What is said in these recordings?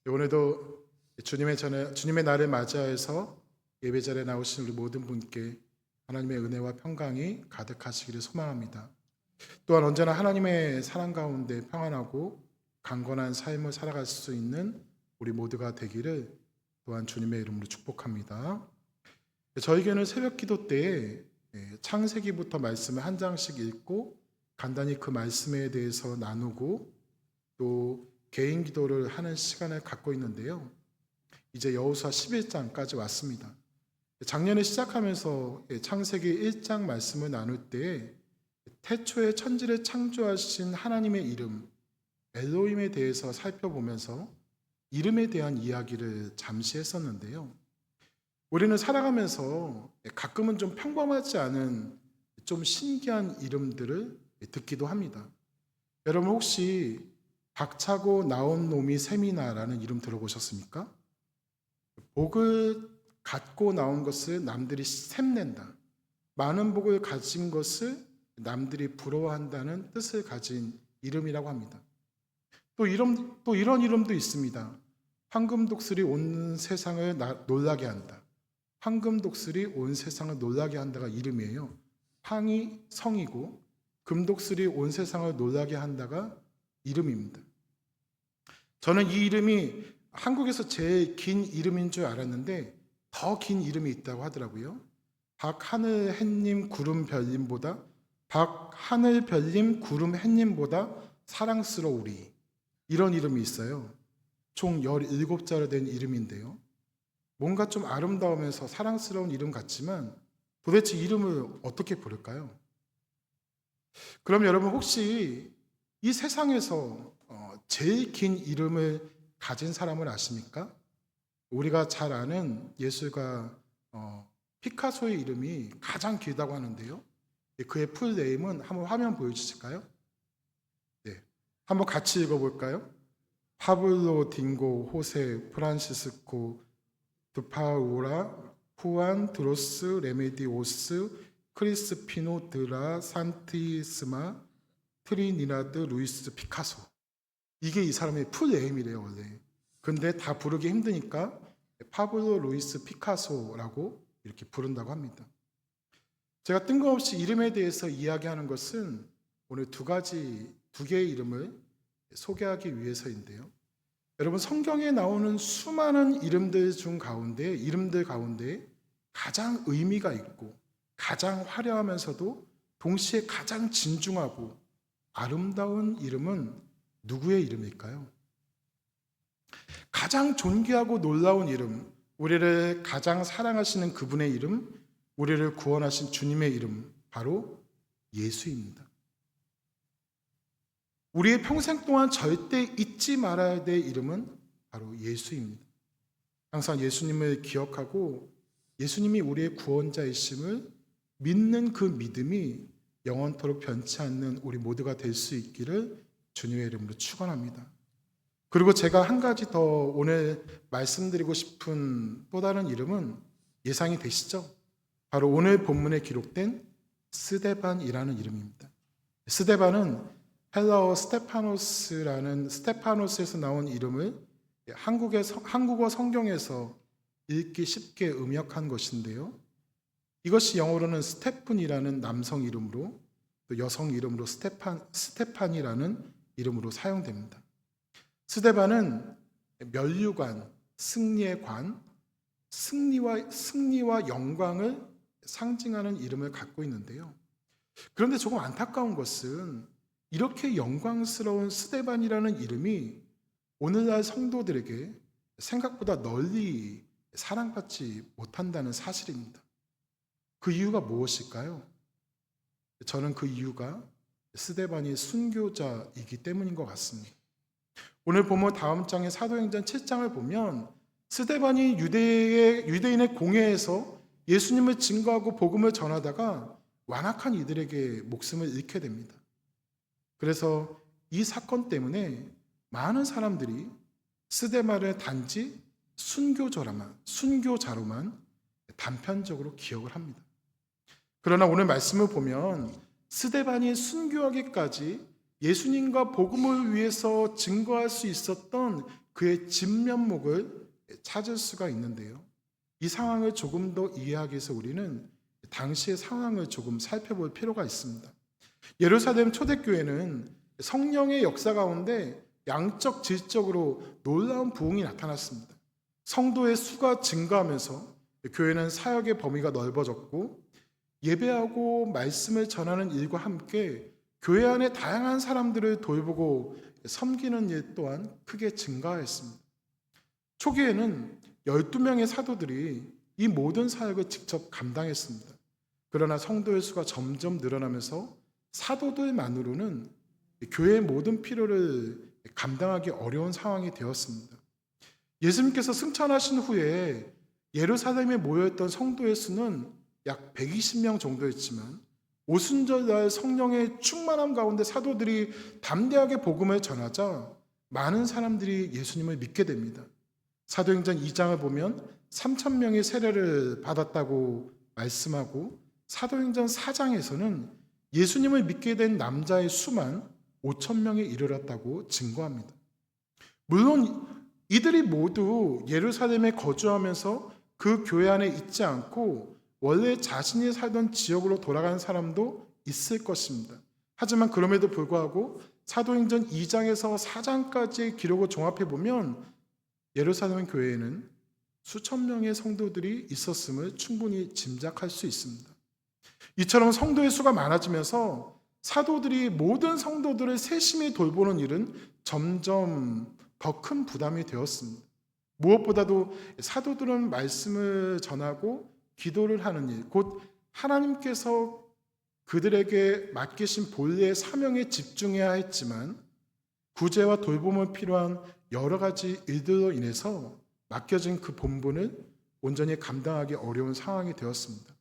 오늘도 주님의 날을 맞이해서 예배 자리에 나오신 우리 모든 분께 하나님의 은혜와 평강이 가득하시기를 소망합니다. 또한 언제나 하나님의 사랑 가운데 평안하고 강건한 삶을 살아갈 수 있는 우리 모두가 되기를 또한 주님의 이름으로 축복합니다. 저희에게는 새벽 기도 때에 창세기부터 말씀을 한 장씩 읽고 간단히 그 말씀에 대해서 나누고 또 개인 기도를 하는 시간을 갖고 있는데요. 이제 여호수아 11장까지 왔습니다. 작년에 시작하면서 창세기 1장 말씀을 나눌 때 태초에 천지를 창조하신 하나님의 이름 엘로힘에 대해서 살펴보면서 이름에 대한 이야기를 잠시 했었는데요. 우리는 살아가면서 가끔은 좀 평범하지 않은 좀 신기한 이름들을 듣기도 합니다. 여러분 혹시 박차고 나온 놈이 셈이나라는 이름 들어보셨습니까? 복을 갖고 나온 것을 남들이 셈낸다. 많은 복을 가진 것을 남들이 부러워한다는 뜻을 가진 이름이라고 합니다. 또 이런 이름도 있습니다. 황금독수리 온 세상을 놀라게 한다. 황금독수리 온 세상을 놀라게 한다가 이름이에요. 황이 성이고 금독수리 온 세상을 놀라게 한다가 이름입니다. 저는 이 이름이 한국에서 제일 긴 이름인 줄 알았는데 더 긴 이름이 있다고 하더라고요. 박하늘 햇님 구름 별님보다 박하늘 별님 구름 햇님보다 사랑스러우리, 이런 이름이 있어요. 총 17자로 된 이름인데요. 뭔가 좀 아름다우면서 사랑스러운 이름 같지만 도대체 이름을 어떻게 부를까요? 그럼 여러분 혹시 이 세상에서 제일 긴 이름을 가진 사람을 아십니까? 우리가 잘 아는 예술가 피카소의 이름이 가장 길다고 하는데요. 그의 풀 네임은 한번 화면 보여주실까요? 네, 한번 같이 읽어볼까요? 파블로 딩고 호세 프란시스코 드파우라 후안 드로스 레메디오스 크리스피노 드라 산티스마 트리니나드 루이스 피카소. 이게 이 사람의 풀 네임이래요 원래. 근데 다 부르기 힘드니까 파블로 루이스 피카소라고 이렇게 부른다고 합니다. 제가 뜬금없이 이름에 대해서 이야기하는 것은 오늘 두 개의 이름을 소개하기 위해서인데요. 여러분 성경에 나오는 수많은 이름들 가운데 가장 의미가 있고 가장 화려하면서도 동시에 가장 진중하고 아름다운 이름은 누구의 이름일까요? 가장 존귀하고 놀라운 이름, 우리를 가장 사랑하시는 그분의 이름, 우리를 구원하신 주님의 이름, 바로 예수입니다. 우리의 평생 동안 절대 잊지 말아야 될 이름은 바로 예수입니다. 항상 예수님을 기억하고 예수님이 우리의 구원자이심을 믿는 그 믿음이 영원토록 변치 않는 우리 모두가 될 수 있기를 주님의 이름으로 축원합니다. 그리고 제가 한 가지 더 오늘 말씀드리고 싶은 또 다른 이름은 예상이 되시죠? 바로 오늘 본문에 기록된 스데반이라는 이름입니다. 스데반은 헬라어 스테파노스에서 나온 이름을 한국어 성경에서 읽기 쉽게 음역한 것인데요. 이것이 영어로는 스테픈이라는 남성 이름으로 또 여성 이름으로 스테판이라는 이름으로 사용됩니다. 스데반은 면류관, 승리의 관, 승리와 영광을 상징하는 이름을 갖고 있는데요. 그런데 조금 안타까운 것은 이렇게 영광스러운 스데반이라는 이름이 오늘날 성도들에게 생각보다 널리 사랑받지 못한다는 사실입니다. 그 이유가 무엇일까요? 저는 그 이유가 스데반이 순교자이기 때문인 것 같습니다. 오늘 보면 다음 장의 사도행전 7장을 보면 스데반이 유대인의 공회에서 예수님을 증거하고 복음을 전하다가 완악한 이들에게 목숨을 잃게 됩니다. 그래서 이 사건 때문에 많은 사람들이 스데반을 단지 순교자로만 단편적으로 기억을 합니다. 그러나 오늘 말씀을 보면 스데반이 순교하기까지 예수님과 복음을 위해서 증거할 수 있었던 그의 진면목을 찾을 수가 있는데요. 이 상황을 조금 더 이해하기 위해서 우리는 당시의 상황을 조금 살펴볼 필요가 있습니다. 예루살렘 초대교회는 성령의 역사 가운데 양적 질적으로 놀라운 부흥이 나타났습니다. 성도의 수가 증가하면서 교회는 사역의 범위가 넓어졌고 예배하고 말씀을 전하는 일과 함께 교회 안에 다양한 사람들을 돌보고 섬기는 일 또한 크게 증가했습니다. 초기에는 12명의 사도들이 이 모든 사역을 직접 감당했습니다. 그러나 성도의 수가 점점 늘어나면서 사도들만으로는 교회의 모든 필요를 감당하기 어려운 상황이 되었습니다. 예수님께서 승천하신 후에 예루살렘에 모여있던 성도의 수는 약 120명 정도였지만 오순절날 성령의 충만함 가운데 사도들이 담대하게 복음을 전하자 많은 사람들이 예수님을 믿게 됩니다. 사도행전 2장을 보면 3,000명의 세례를 받았다고 말씀하고 사도행전 4장에서는 예수님을 믿게 된 남자의 수만 5,000명에 이르렀다고 증거합니다. 물론 이들이 모두 예루살렘에 거주하면서 그 교회 안에 있지 않고 원래 자신이 살던 지역으로 돌아가는 사람도 있을 것입니다. 하지만 그럼에도 불구하고 사도행전 2장에서 4장까지의 기록을 종합해 보면 예루살렘 교회에는 수천 명의 성도들이 있었음을 충분히 짐작할 수 있습니다. 이처럼 성도의 수가 많아지면서 사도들이 모든 성도들을 세심히 돌보는 일은 점점 더 큰 부담이 되었습니다. 무엇보다도 사도들은 말씀을 전하고 기도를 하는 일, 곧 하나님께서 그들에게 맡기신 본래의 사명에 집중해야 했지만 구제와 돌봄을 필요한 여러 가지 일들로 인해서 맡겨진 그 본분을 온전히 감당하기 어려운 상황이 되었습니다.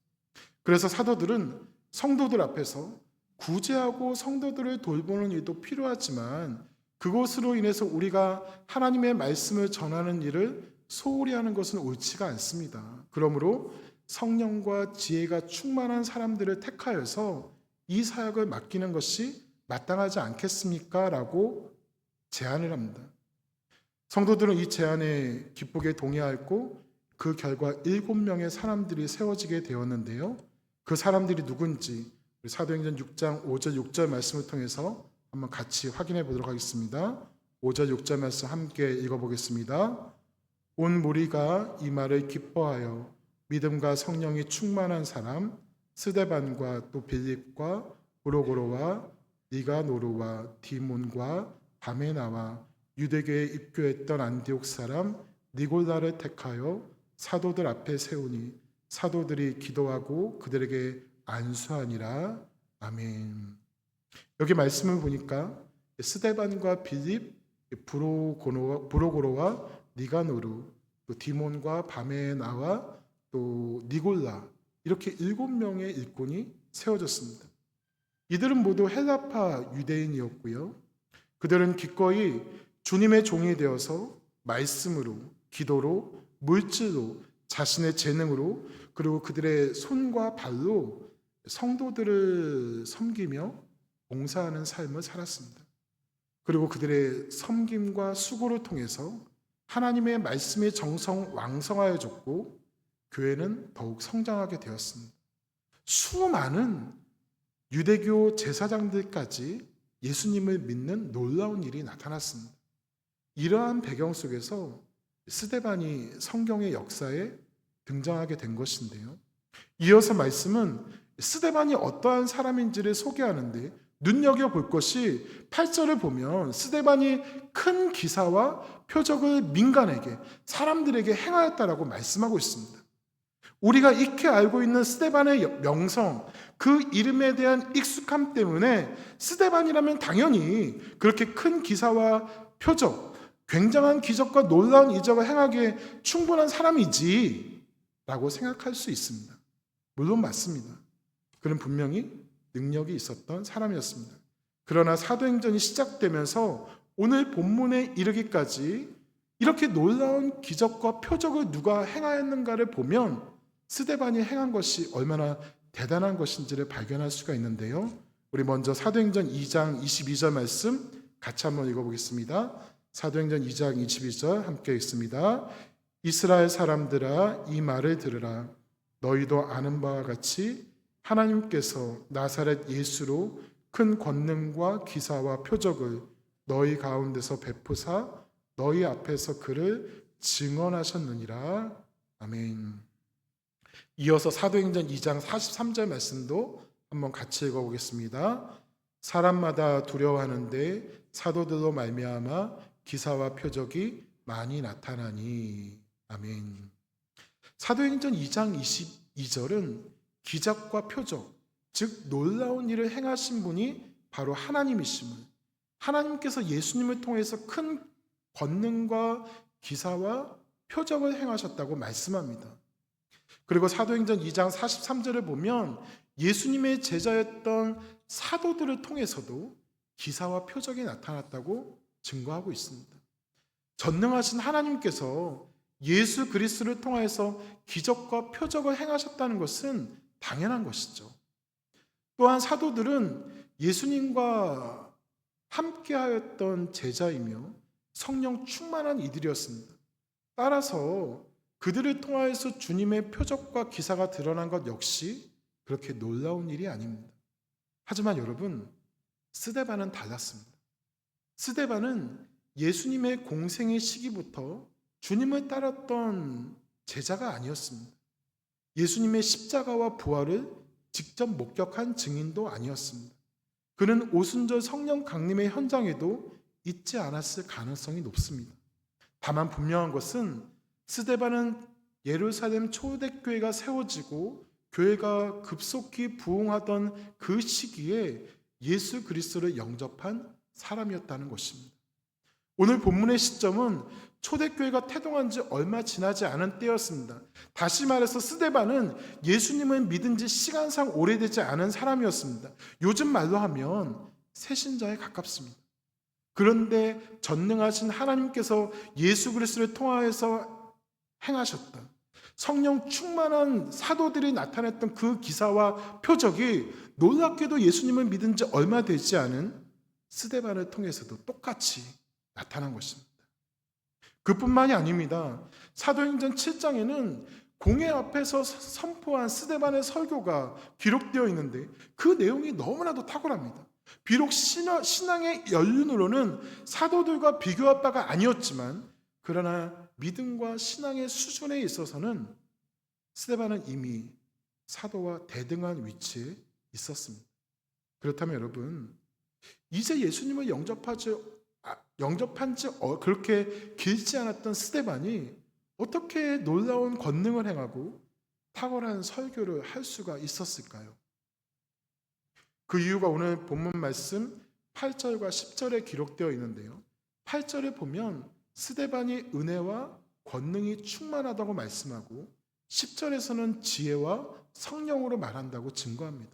그래서 사도들은 성도들 앞에서 구제하고 성도들을 돌보는 일도 필요하지만 그것으로 인해서 우리가 하나님의 말씀을 전하는 일을 소홀히 하는 것은 옳지가 않습니다. 그러므로 성령과 지혜가 충만한 사람들을 택하여서 이 사역을 맡기는 것이 마땅하지 않겠습니까? 라고 제안을 합니다. 성도들은 이 제안에 기쁘게 동의하였고 그 결과 7명의 사람들이 세워지게 되었는데요. 그 사람들이 누군지 사도행전 6장 5절 6절 말씀을 통해서 한번 같이 확인해 보도록 하겠습니다. 5절 6절 말씀 함께 읽어보겠습니다. 온 무리가 이 말을 기뻐하여 믿음과 성령이 충만한 사람 스데반과 또 빌립과 브로고로와 니가노르와 디몬과 바메나와 유대교에 입교했던 안디옥 사람 니골라를 택하여 사도들 앞에 세우니 사도들이 기도하고 그들에게 안수하니라. 아멘. 여기 말씀을 보니까 스데반과 빌립, 브로고로와 니가노르, 또 디몬과 바메나와 또 니골라 이렇게 7명의 일꾼이 세워졌습니다. 이들은 모두 헬라파 유대인이었고요. 그들은 기꺼이 주님의 종이 되어서 말씀으로, 기도로, 물질로, 자신의 재능으로 그리고 그들의 손과 발로 성도들을 섬기며 봉사하는 삶을 살았습니다. 그리고 그들의 섬김과 수고를 통해서 하나님의 말씀의 정성 왕성하여졌고 교회는 더욱 성장하게 되었습니다. 수많은 유대교 제사장들까지 예수님을 믿는 놀라운 일이 나타났습니다. 이러한 배경 속에서 스데반이 성경의 역사에 등장하게 된 것인데요. 이어서 말씀은 스데반이 어떠한 사람인지를 소개하는데 눈여겨볼 것이 8절을 보면 스데반이 큰 기사와 표적을 민간에게 사람들에게 행하였다라고 말씀하고 있습니다. 우리가 익히 알고 있는 스데반의 명성, 그 이름에 대한 익숙함 때문에 스데반이라면 당연히 그렇게 큰 기사와 표적, 굉장한 기적과 놀라운 이적을 행하기에 충분한 사람이지 라고 생각할 수 있습니다. 물론 맞습니다. 그는 분명히 능력이 있었던 사람이었습니다. 그러나 사도행전이 시작되면서 오늘 본문에 이르기까지 이렇게 놀라운 기적과 표적을 누가 행하였는가를 보면 스데반이 행한 것이 얼마나 대단한 것인지를 발견할 수가 있는데요. 우리 먼저 사도행전 2장 22절 말씀 같이 한번 읽어보겠습니다. 사도행전 2장 22절 함께 읽습니다. 이스라엘 사람들아 이 말을 들으라. 너희도 아는 바와 같이 하나님께서 나사렛 예수로 큰 권능과 기사와 표적을 너희 가운데서 베푸사 너희 앞에서 그를 증언하셨느니라. 아멘. 이어서 사도행전 2장 43절 말씀도 한번 같이 읽어보겠습니다. 사람마다 두려워하는데 사도들로 말미암아 기사와 표적이 많이 나타나니. 아멘. 사도행전 2장 22절은 기적과 표적, 즉 놀라운 일을 행하신 분이 바로 하나님이심을, 하나님께서 예수님을 통해서 큰 권능과 기사와 표적을 행하셨다고 말씀합니다. 그리고 사도행전 2장 43절을 보면 예수님의 제자였던 사도들을 통해서도 기사와 표적이 나타났다고 증거하고 있습니다. 전능하신 하나님께서 예수 그리스도를 통해서 기적과 표적을 행하셨다는 것은 당연한 것이죠. 또한 사도들은 예수님과 함께하였던 제자이며 성령 충만한 이들이었습니다. 따라서 그들을 통하여서 주님의 표적과 기사가 드러난 것 역시 그렇게 놀라운 일이 아닙니다. 하지만 여러분, 스데반은 달랐습니다. 스데반은 예수님의 공생의 시기부터 주님을 따랐던 제자가 아니었습니다. 예수님의 십자가와 부활을 직접 목격한 증인도 아니었습니다. 그는 오순절 성령 강림의 현장에도 있지 않았을 가능성이 높습니다. 다만 분명한 것은 스데반은 예루살렘 초대교회가 세워지고 교회가 급속히 부흥하던 그 시기에 예수 그리스도를 영접한 사람이었다는 것입니다. 오늘 본문의 시점은 초대교회가 태동한 지 얼마 지나지 않은 때였습니다. 다시 말해서 스데반은 예수님을 믿은 지 시간상 오래되지 않은 사람이었습니다. 요즘 말로 하면 새신자에 가깝습니다. 그런데 전능하신 하나님께서 예수 그리스도를 통하여서 행하셨던 성령 충만한 사도들이 나타냈던 그 기사와 표적이 놀랍게도 예수님을 믿은 지 얼마 되지 않은 스데반을 통해서도 똑같이 나타난 것입니다. 그뿐만이 아닙니다. 사도행전 7장에는 공회 앞에서 선포한 스데반의 설교가 기록되어 있는데 그 내용이 너무나도 탁월합니다. 비록 신앙의 연륜으로는 사도들과 비교할 바가 아니었지만 그러나 믿음과 신앙의 수준에 있어서는 스데반은 이미 사도와 대등한 위치에 있었습니다. 그렇다면 여러분, 이제 예수님을 영접한 지 그렇게 길지 않았던 스데반이 어떻게 놀라운 권능을 행하고 탁월한 설교를 할 수가 있었을까요? 그 이유가 오늘 본문 말씀 8절과 10절에 기록되어 있는데요. 8절에 보면 스데반이 은혜와 권능이 충만하다고 말씀하고 10절에서는 지혜와 성령으로 말한다고 증거합니다.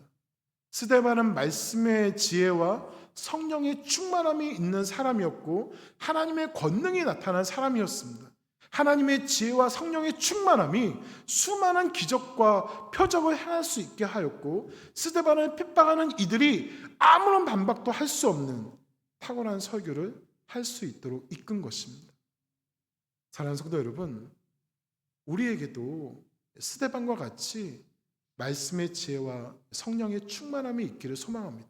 스데반은 말씀의 지혜와 성령의 충만함이 있는 사람이었고 하나님의 권능이 나타난 사람이었습니다. 하나님의 지혜와 성령의 충만함이 수많은 기적과 표적을 행할 수 있게 하였고 스데반을 핍박하는 이들이 아무런 반박도 할 수 없는 탁월한 설교를 할 수 있도록 이끈 것입니다. 사랑하는 성도 여러분, 우리에게도 스데반과 같이 말씀의 지혜와 성령의 충만함이 있기를 소망합니다.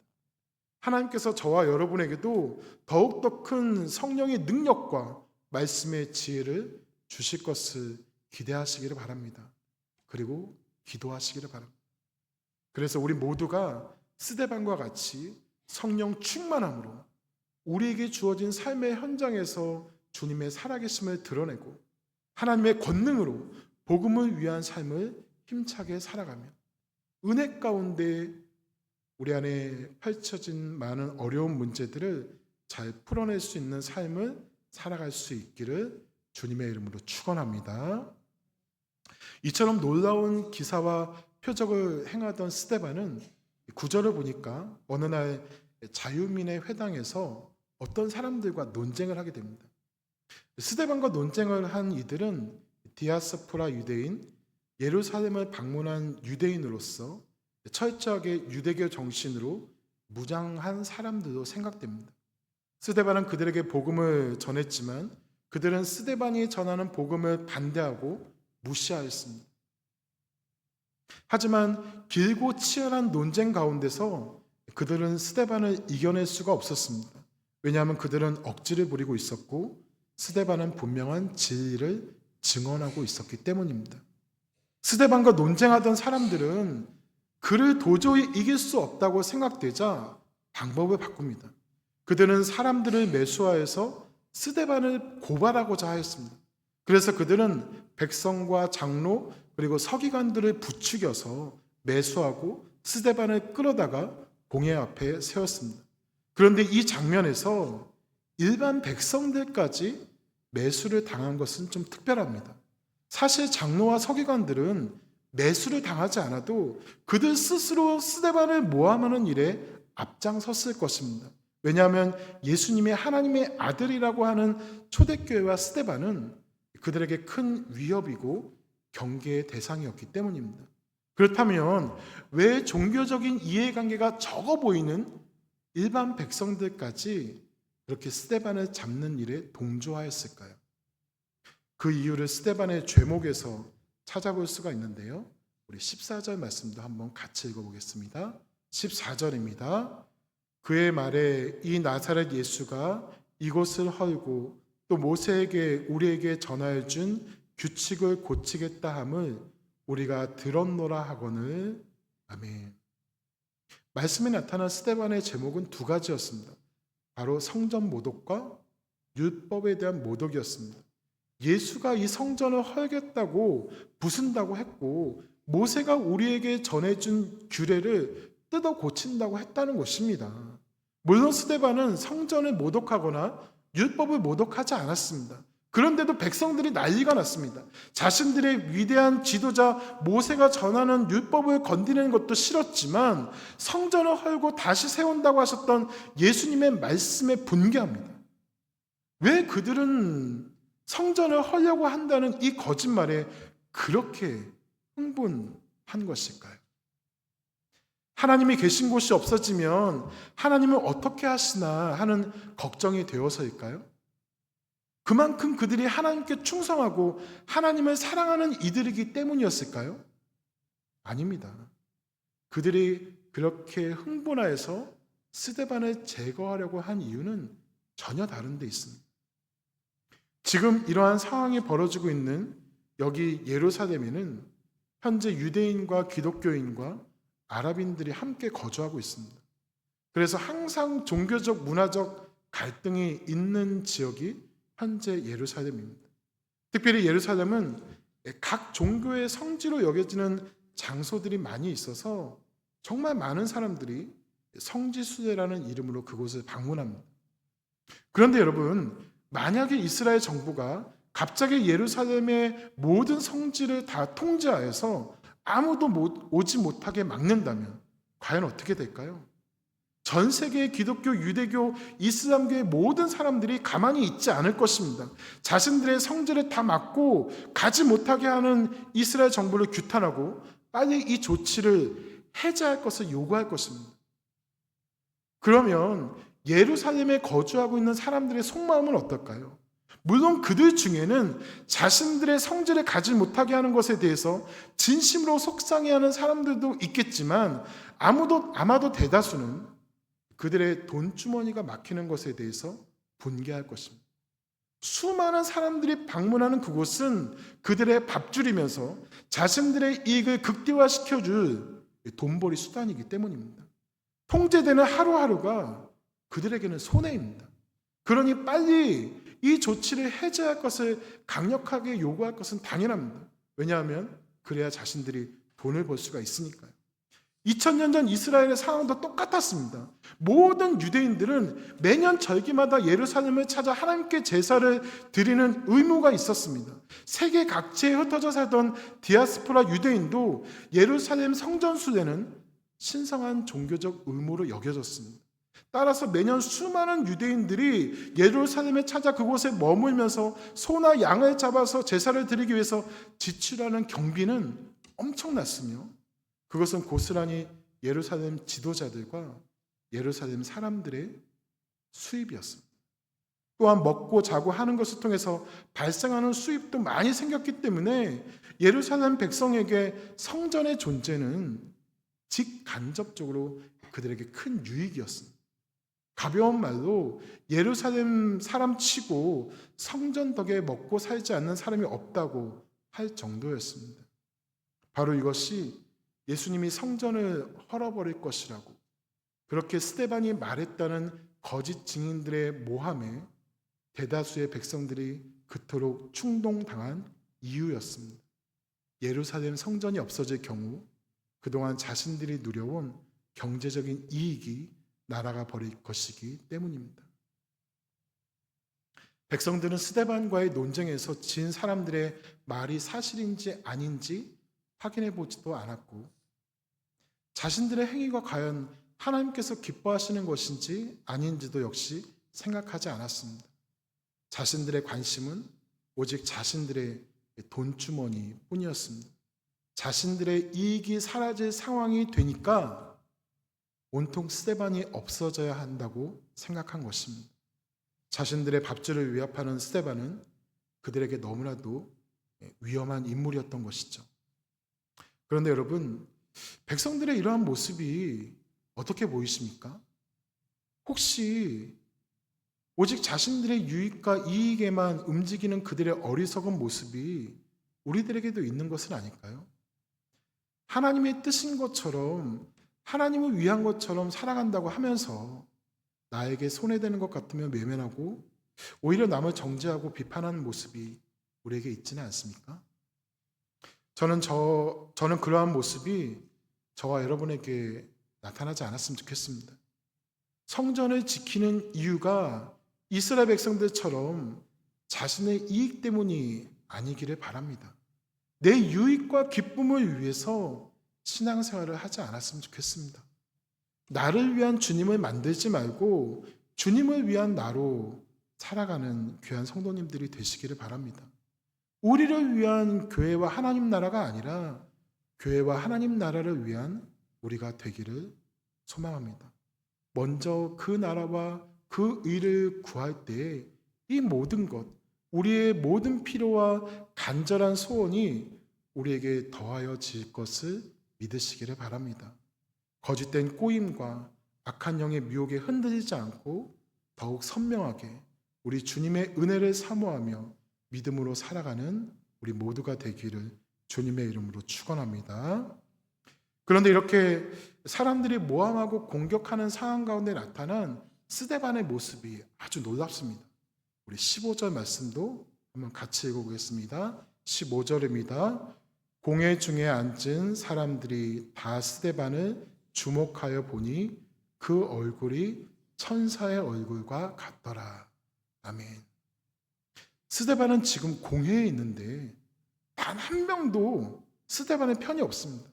하나님께서 저와 여러분에게도 더욱더 큰 성령의 능력과 말씀의 지혜를 주실 것을 기대하시기를 바랍니다. 그리고 기도하시기를 바랍니다. 그래서 우리 모두가 스데반과 같이 성령 충만함으로 우리에게 주어진 삶의 현장에서 주님의 살아계심을 드러내고 하나님의 권능으로 복음을 위한 삶을 힘차게 살아가며 은혜 가운데 우리 안에 펼쳐진 많은 어려운 문제들을 잘 풀어낼 수 있는 삶을 살아갈 수 있기를 주님의 이름으로 축원합니다. 이처럼 놀라운 기사와 표적을 행하던 스데반은 9절을 보니까 어느 날 자유민의 회당에서 어떤 사람들과 논쟁을 하게 됩니다. 스데반과 논쟁을 한 이들은 디아스포라 유대인, 예루살렘을 방문한 유대인으로서 철저하게 유대교 정신으로 무장한 사람들로 생각됩니다. 스데반은 그들에게 복음을 전했지만 그들은 스데반이 전하는 복음을 반대하고 무시하였습니다. 하지만 길고 치열한 논쟁 가운데서 그들은 스데반을 이겨낼 수가 없었습니다. 왜냐하면 그들은 억지를 부리고 있었고 스데반은 분명한 진리를 증언하고 있었기 때문입니다. 스데반과 논쟁하던 사람들은 그를 도저히 이길 수 없다고 생각되자 방법을 바꿉니다. 그들은 사람들을 매수하여서 스데반을 고발하고자 하였습니다. 그래서 그들은 백성과 장로 그리고 서기관들을 부추겨서 매수하고 스데반을 끌어다가 공회 앞에 세웠습니다. 그런데 이 장면에서 일반 백성들까지 매수를 당한 것은 좀 특별합니다. 사실 장로와 서기관들은 매수를 당하지 않아도 그들 스스로 스데반을 모함하는 일에 앞장섰을 것입니다. 왜냐하면 예수님이 하나님의 아들이라고 하는 초대교회와 스데반은 그들에게 큰 위협이고 경계의 대상이었기 때문입니다. 그렇다면 왜 종교적인 이해관계가 적어 보이는 일반 백성들까지 그렇게 스데반을 잡는 일에 동조하였을까요? 그 이유를 스데반의 죄목에서 찾아볼 수가 있는데요. 우리 14절 말씀도 한번 같이 읽어보겠습니다. 14절입니다. 그의 말에 이 나사렛 예수가 이곳을 헐고 또 모세에게 우리에게 전하여 준 규칙을 고치겠다 함을 우리가 들었노라 하거늘. 아멘. 말씀에 나타난 스데반의 제목은 두 가지였습니다. 바로 성전 모독과 율법에 대한 모독이었습니다. 예수가 이 성전을 헐겠다고 부순다고 했고 모세가 우리에게 전해준 규례를 뜯어 고친다고 했다는 것입니다. 물론 스데반은 성전을 모독하거나 율법을 모독하지 않았습니다. 그런데도 백성들이 난리가 났습니다. 자신들의 위대한 지도자 모세가 전하는 율법을 건드리는 것도 싫었지만 성전을 헐고 다시 세운다고 하셨던 예수님의 말씀에 분개합니다. 왜 그들은 성전을 헐려고 한다는 이 거짓말에 그렇게 흥분한 것일까요? 하나님이 계신 곳이 없어지면 하나님은 어떻게 하시나 하는 걱정이 되어서일까요? 그만큼 그들이 하나님께 충성하고 하나님을 사랑하는 이들이기 때문이었을까요? 아닙니다. 그들이 그렇게 흥분하여서 스데반을 제거하려고 한 이유는 전혀 다른 데 있습니다. 지금 이러한 상황이 벌어지고 있는 여기 예루살렘에는 현재 유대인과 기독교인과 아랍인들이 함께 거주하고 있습니다. 그래서 항상 종교적, 문화적 갈등이 있는 지역이 현재 예루살렘입니다. 특별히 예루살렘은 각 종교의 성지로 여겨지는 장소들이 많이 있어서 정말 많은 사람들이 성지순례라는 이름으로 그곳을 방문합니다. 그런데 여러분, 만약에 이스라엘 정부가 갑자기 예루살렘의 모든 성지를 다 통제하여서 아무도 오지 못하게 막는다면 과연 어떻게 될까요? 전 세계의 기독교, 유대교, 이슬람교의 모든 사람들이 가만히 있지 않을 것입니다. 자신들의 성지를 다 막고 가지 못하게 하는 이스라엘 정부를 규탄하고 빨리 이 조치를 해제할 것을 요구할 것입니다. 그러면 예루살렘에 거주하고 있는 사람들의 속마음은 어떨까요? 물론 그들 중에는 자신들의 성지를 가지 못하게 하는 것에 대해서 진심으로 속상해하는 사람들도 있겠지만 아마도 대다수는 그들의 돈주머니가 막히는 것에 대해서 분개할 것입니다. 수많은 사람들이 방문하는 그곳은 그들의 밥줄이면서 자신들의 이익을 극대화시켜줄 돈벌이 수단이기 때문입니다. 통제되는 하루하루가 그들에게는 손해입니다. 그러니 빨리 이 조치를 해제할 것을 강력하게 요구할 것은 당연합니다. 왜냐하면 그래야 자신들이 돈을 벌 수가 있으니까요. 2000년 전 이스라엘의 상황도 똑같았습니다. 모든 유대인들은 매년 절기마다 예루살렘을 찾아 하나님께 제사를 드리는 의무가 있었습니다. 세계 각지에 흩어져 살던 디아스포라 유대인도 예루살렘 성전 순례는 신성한 종교적 의무로 여겨졌습니다. 따라서 매년 수많은 유대인들이 예루살렘에 찾아 그곳에 머물면서 소나 양을 잡아서 제사를 드리기 위해서 지출하는 경비는 엄청났으며 그것은 고스란히 예루살렘 지도자들과 예루살렘 사람들의 수입이었습니다. 또한 먹고 자고 하는 것을 통해서 발생하는 수입도 많이 생겼기 때문에 예루살렘 백성에게 성전의 존재는 직간접적으로 그들에게 큰 유익이었습니다. 가벼운 말로 예루살렘 사람치고 성전 덕에 먹고 살지 않는 사람이 없다고 할 정도였습니다. 바로 이것이 예수님이 성전을 헐어버릴 것이라고 그렇게 스데반이 말했다는 거짓 증인들의 모함에 대다수의 백성들이 그토록 충동당한 이유였습니다. 예루살렘 성전이 없어질 경우 그동안 자신들이 누려온 경제적인 이익이 날아가 버릴 것이기 때문입니다. 백성들은 스데반과의 논쟁에서 진 사람들의 말이 사실인지 아닌지 확인해 보지도 않았고 자신들의 행위가 과연 하나님께서 기뻐하시는 것인지 아닌지도 역시 생각하지 않았습니다. 자신들의 관심은 오직 자신들의 돈주머니 뿐이었습니다. 자신들의 이익이 사라질 상황이 되니까 온통 스데반이 없어져야 한다고 생각한 것입니다. 자신들의 밥줄을 위협하는 스데반은 그들에게 너무나도 위험한 인물이었던 것이죠. 그런데 여러분, 백성들의 이러한 모습이 어떻게 보이십니까? 혹시 오직 자신들의 유익과 이익에만 움직이는 그들의 어리석은 모습이 우리들에게도 있는 것은 아닐까요? 하나님의 뜻인 것처럼 하나님을 위한 것처럼 살아간다고 하면서 나에게 손해되는 것 같으면 외면하고 오히려 남을 정죄하고 비판하는 모습이 우리에게 있지는 않습니까? 저는 그러한 모습이 저와 여러분에게 나타나지 않았으면 좋겠습니다. 성전을 지키는 이유가 이스라엘 백성들처럼 자신의 이익 때문이 아니기를 바랍니다. 내 유익과 기쁨을 위해서 신앙생활을 하지 않았으면 좋겠습니다. 나를 위한 주님을 만들지 말고 주님을 위한 나로 살아가는 귀한 성도님들이 되시기를 바랍니다. 우리를 위한 교회와 하나님 나라가 아니라 교회와 하나님 나라를 위한 우리가 되기를 소망합니다. 먼저 그 나라와 그 의를 구할 때 이 모든 것, 우리의 모든 필요와 간절한 소원이 우리에게 더하여질 것을 믿으시기를 바랍니다. 거짓된 꼬임과 악한 영의 미혹에 흔들리지 않고 더욱 선명하게 우리 주님의 은혜를 사모하며 믿음으로 살아가는 우리 모두가 되기를 주님의 이름으로 축원합니다. 그런데 이렇게 사람들이 모함하고 공격하는 상황 가운데 나타난 스데반의 모습이 아주 놀랍습니다. 우리 15절 말씀도 한번 같이 읽어보겠습니다. 15절입니다. 공회 중에 앉은 사람들이 다 스데반을 주목하여 보니 그 얼굴이 천사의 얼굴과 같더라. 아멘. 스데반은 지금 공회에 있는데 단 한 명도 스데반의 편이 없습니다.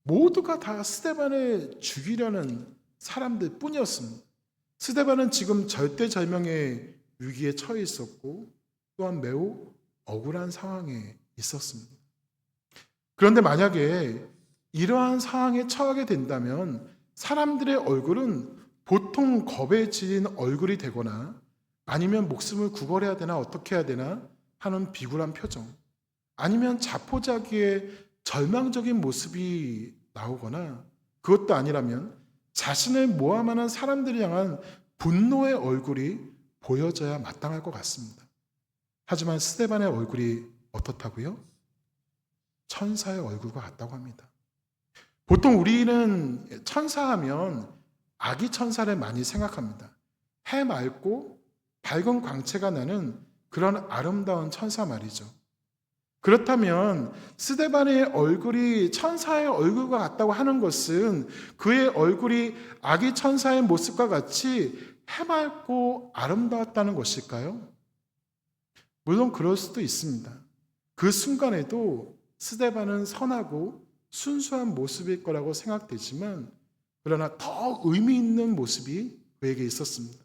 모두가 다 스데반을 죽이려는 사람들 뿐이었습니다. 스데반은 지금 절대절명의 위기에 처해 있었고 또한 매우 억울한 상황에 있었습니다. 그런데 만약에 이러한 상황에 처하게 된다면 사람들의 얼굴은 보통 겁에 질린 얼굴이 되거나 아니면 목숨을 구걸해야 되나 어떻게 해야 되나 하는 비굴한 표정, 아니면 자포자기의 절망적인 모습이 나오거나 그것도 아니라면 자신을 모함하는 사람들을 향한 분노의 얼굴이 보여져야 마땅할 것 같습니다. 하지만 스데반의 얼굴이 어떻다고요? 천사의 얼굴과 같다고 합니다. 보통 우리는 천사하면 아기 천사를 많이 생각합니다. 해 맑고 밝은 광채가 나는 그런 아름다운 천사 말이죠. 그렇다면 스데반의 얼굴이 천사의 얼굴과 같다고 하는 것은 그의 얼굴이 아기 천사의 모습과 같이 해맑고 아름다웠다는 것일까요? 물론 그럴 수도 있습니다. 그 순간에도 스데반은 선하고 순수한 모습일 거라고 생각되지만 그러나 더 의미 있는 모습이 그에게 있었습니다.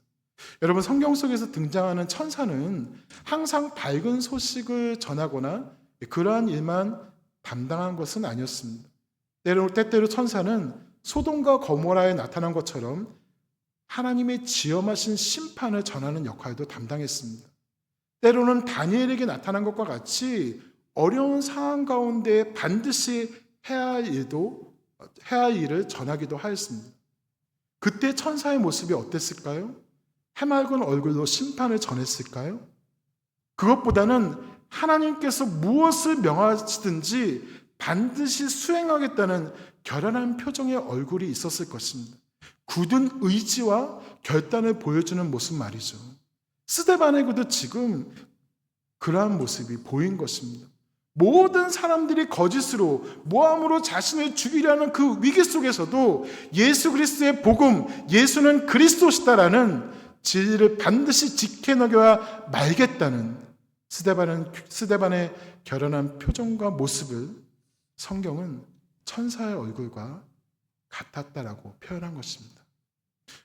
여러분, 성경 속에서 등장하는 천사는 항상 밝은 소식을 전하거나 그러한 일만 담당한 것은 아니었습니다. 때때로 천사는 소돔과 거모라에 나타난 것처럼 하나님의 지엄하신 심판을 전하는 역할도 담당했습니다. 때로는 다니엘에게 나타난 것과 같이 어려운 상황 가운데 반드시 해야 할 일을 전하기도 하였습니다. 그때 천사의 모습이 어땠을까요? 해맑은 얼굴로 심판을 전했을까요? 그것보다는 하나님께서 무엇을 명하시든지 반드시 수행하겠다는 결연한 표정의 얼굴이 있었을 것입니다. 굳은 의지와 결단을 보여주는 모습 말이죠. 스데반에게도 지금 그러한 모습이 보인 것입니다. 모든 사람들이 거짓으로 모함으로 자신을 죽이려는 그 위기 속에서도 예수 그리스도의 복음, 예수는 그리스도시다라는 진리를 반드시 지켜내겨야 말겠다는 스데반의 결연한 표정과 모습을 성경은 천사의 얼굴과 같았다라고 표현한 것입니다.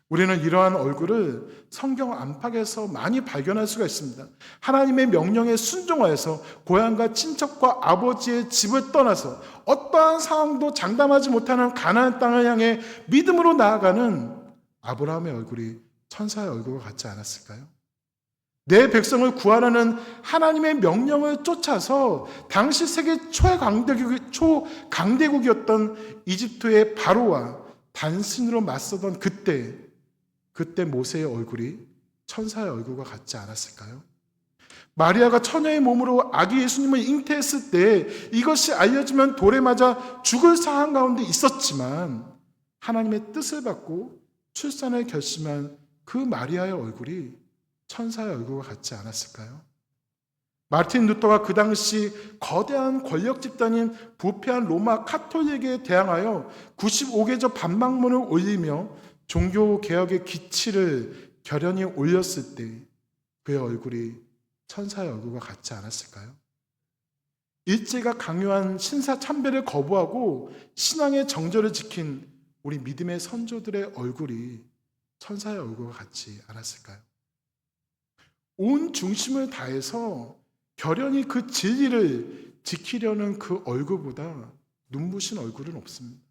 우리는 이러한 얼굴을 성경 안팎에서 많이 발견할 수가 있습니다. 하나님의 명령에 순종하여서 고향과 친척과 아버지의 집을 떠나서 어떠한 상황도 장담하지 못하는 가나안 땅을 향해 믿음으로 나아가는 아브라함의 얼굴이 천사의 얼굴과 같지 않았을까요? 내 백성을 구하라는 하나님의 명령을 쫓아서 당시 세계 초강대국이었던 이집트의 바로와 단신으로 맞서던 그때 모세의 얼굴이 천사의 얼굴과 같지 않았을까요? 마리아가 처녀의 몸으로 아기 예수님을 잉태했을 때 이것이 알려지면 돌에 맞아 죽을 상황 가운데 있었지만 하나님의 뜻을 받고 출산을 결심한 그 마리아의 얼굴이 천사의 얼굴과 같지 않았을까요? 마틴 루터가 그 당시 거대한 권력 집단인 부패한 로마 카톨릭에 대항하여 95개조 반박문을 올리며 종교 개혁의 기치를 결연히 올렸을 때 그의 얼굴이 천사의 얼굴과 같지 않았을까요? 일제가 강요한 신사 참배를 거부하고 신앙의 정절을 지킨 우리 믿음의 선조들의 얼굴이 천사의 얼굴과 같지 않았을까요? 온 중심을 다해서 결연히 그 진리를 지키려는 그 얼굴보다 눈부신 얼굴은 없습니다.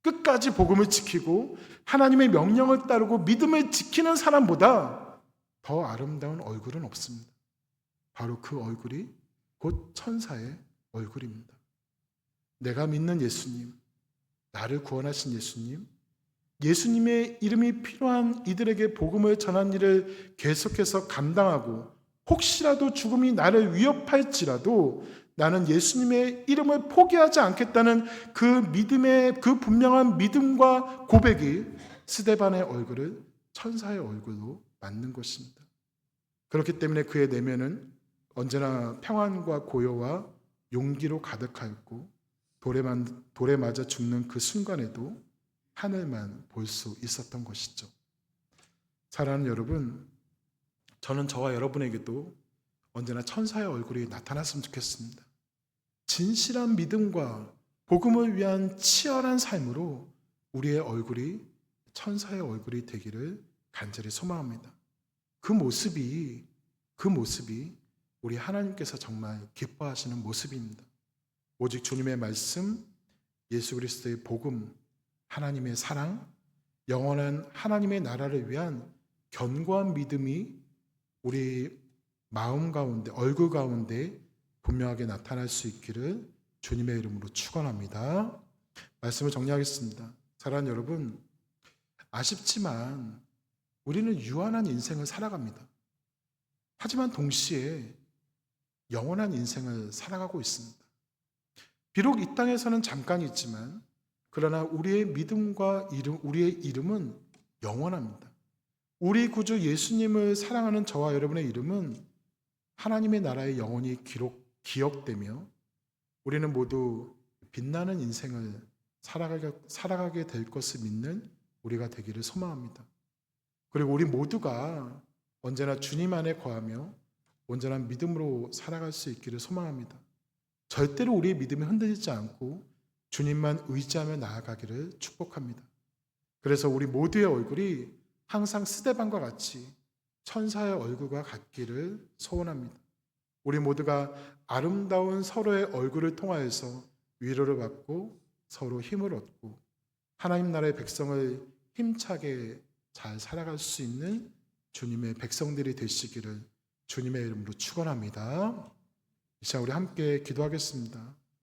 끝까지 복음을 지키고 하나님의 명령을 따르고 믿음을 지키는 사람보다 더 아름다운 얼굴은 없습니다. 바로 그 얼굴이 곧 천사의 얼굴입니다. 내가 믿는 예수님, 나를 구원하신 예수님, 예수님의 이름이 필요한 이들에게 복음을 전한 일을 계속해서 감당하고 혹시라도 죽음이 나를 위협할지라도 나는 예수님의 이름을 포기하지 않겠다는 그 믿음의 그 분명한 믿음과 고백이 스데반의 얼굴을 천사의 얼굴로 만든 것입니다. 그렇기 때문에 그의 내면은 언제나 평안과 고요와 용기로 가득하였고 돌에 맞아 죽는 그 순간에도 하늘만 볼 수 있었던 것이죠. 사랑하는 여러분, 저는 저와 여러분에게도 언제나 천사의 얼굴이 나타났으면 좋겠습니다. 진실한 믿음과 복음을 위한 치열한 삶으로 우리의 얼굴이 천사의 얼굴이 되기를 간절히 소망합니다. 그 모습이 우리 하나님께서 정말 기뻐하시는 모습입니다. 오직 주님의 말씀, 예수 그리스도의 복음, 하나님의 사랑, 영원한 하나님의 나라를 위한 견고한 믿음이 우리 마음 가운데, 얼굴 가운데 분명하게 나타날 수 있기를 주님의 이름으로 축원합니다. 말씀을 정리하겠습니다. 사랑하는 여러분, 아쉽지만 우리는 유한한 인생을 살아갑니다. 하지만 동시에 영원한 인생을 살아가고 있습니다. 비록 이 땅에서는 잠깐 있지만 그러나 우리의 믿음과 우리의 이름은 영원합니다. 우리 구주 예수님을 사랑하는 저와 여러분의 이름은 하나님의 나라에 영원히 기억되며 우리는 모두 빛나는 인생을 살아가게 될 것을 믿는 우리가 되기를 소망합니다. 그리고 우리 모두가 언제나 주님 안에 거하며 온전한 믿음으로 살아갈 수 있기를 소망합니다. 절대로 우리의 믿음이 흔들리지 않고 주님만 의지하며 나아가기를 축복합니다. 그래서 우리 모두의 얼굴이 항상 스데반과 같이 천사의 얼굴과 같기를 소원합니다. 우리 모두가 아름다운 서로의 얼굴을 통하여서 위로를 받고 서로 힘을 얻고 하나님 나라의 백성을 힘차게 잘 살아갈 수 있는 주님의 백성들이 되시기를 주님의 이름으로 축원합니다. 이 시간 우리 함께 기도하겠습니다.